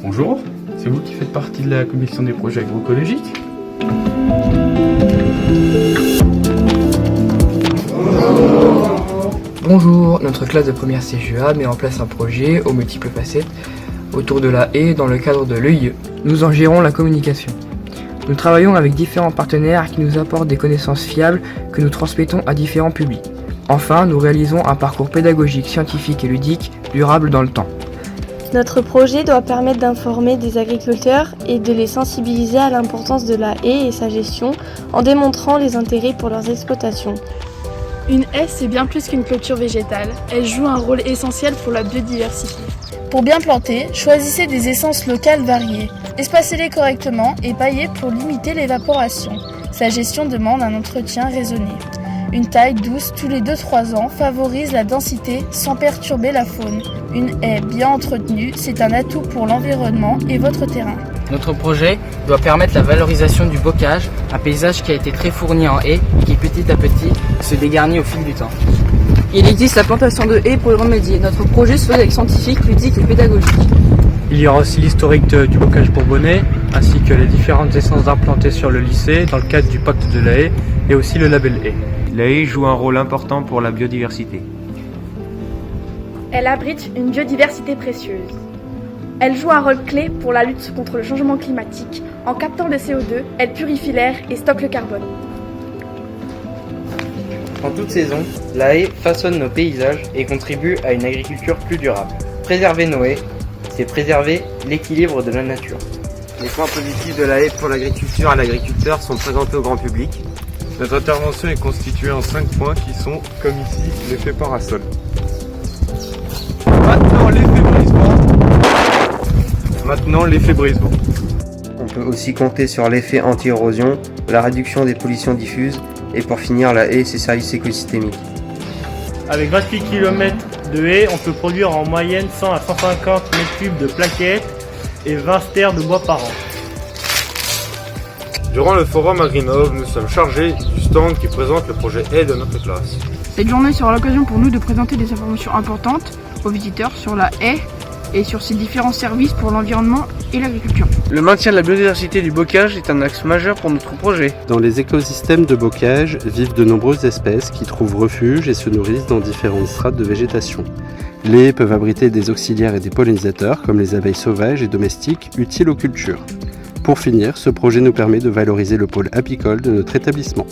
Bonjour, c'est vous qui faites partie de la commission des projets agroécologiques? Bonjour, notre classe de première CGA met en place un projet aux multiples facettes autour de la haie dans le cadre de l'EIE. Nous en gérons la communication. Nous travaillons avec différents partenaires qui nous apportent des connaissances fiables que nous transmettons à différents publics. Enfin, nous réalisons un parcours pédagogique, scientifique et ludique durable dans le temps. Notre projet doit permettre d'informer des agriculteurs et de les sensibiliser à l'importance de la haie et sa gestion en démontrant les intérêts pour leurs exploitations. Une haie, c'est bien plus qu'une clôture végétale. Elle joue un rôle essentiel pour la biodiversité. Pour bien planter, choisissez des essences locales variées. Espacez-les correctement et paillez pour limiter l'évaporation. Sa gestion demande un entretien raisonné. Une taille douce tous les 2-3 ans favorise la densité sans perturber la faune. Une haie bien entretenue, c'est un atout pour l'environnement et votre terrain. Notre projet doit permettre la valorisation du bocage, un paysage qui a été très fourni en haies et qui petit à petit se dégarnit au fil du temps. Il existe la plantation de haies pour y remédier. Notre projet se fait avec scientifique, ludique et pédagogique. Il y aura aussi l'historique du bocage bourbonnais, ainsi que les différentes essences implantées sur le lycée dans le cadre du pacte de la haie et aussi le label haie. La haie joue un rôle important pour la biodiversité. Elle abrite une biodiversité précieuse. Elle joue un rôle clé pour la lutte contre le changement climatique. En captant le CO2, elle purifie l'air et stocke le carbone. En toute saison, la haie façonne nos paysages et contribue à une agriculture plus durable. Préserver nos haies, c'est préserver l'équilibre de la nature. Les points positifs de la haie pour l'agriculture et l'agriculteur sont présentés au grand public. Notre intervention est constituée en 5 points qui sont, comme ici, l'effet parasol. Maintenant l'effet brisement. On peut aussi compter sur l'effet anti-érosion, la réduction des pollutions diffuses et pour finir la haie et ses services écosystémiques. Avec 28 km de haies, on peut produire en moyenne 100 à 150 m3 de plaquettes et 20 stères de bois par an. Durant le forum Agrinov, nous sommes chargés du stand qui présente le projet haie de notre classe. Cette journée sera l'occasion pour nous de présenter des informations importantes aux visiteurs sur la haie et sur ses différents services pour l'environnement et l'agriculture. Le maintien de la biodiversité du bocage est un axe majeur pour notre projet. Dans les écosystèmes de bocage vivent de nombreuses espèces qui trouvent refuge et se nourrissent dans différentes strates de végétation. Les haies peuvent abriter des auxiliaires et des pollinisateurs comme les abeilles sauvages et domestiques utiles aux cultures. Pour finir, ce projet nous permet de valoriser le pôle apicole de notre établissement.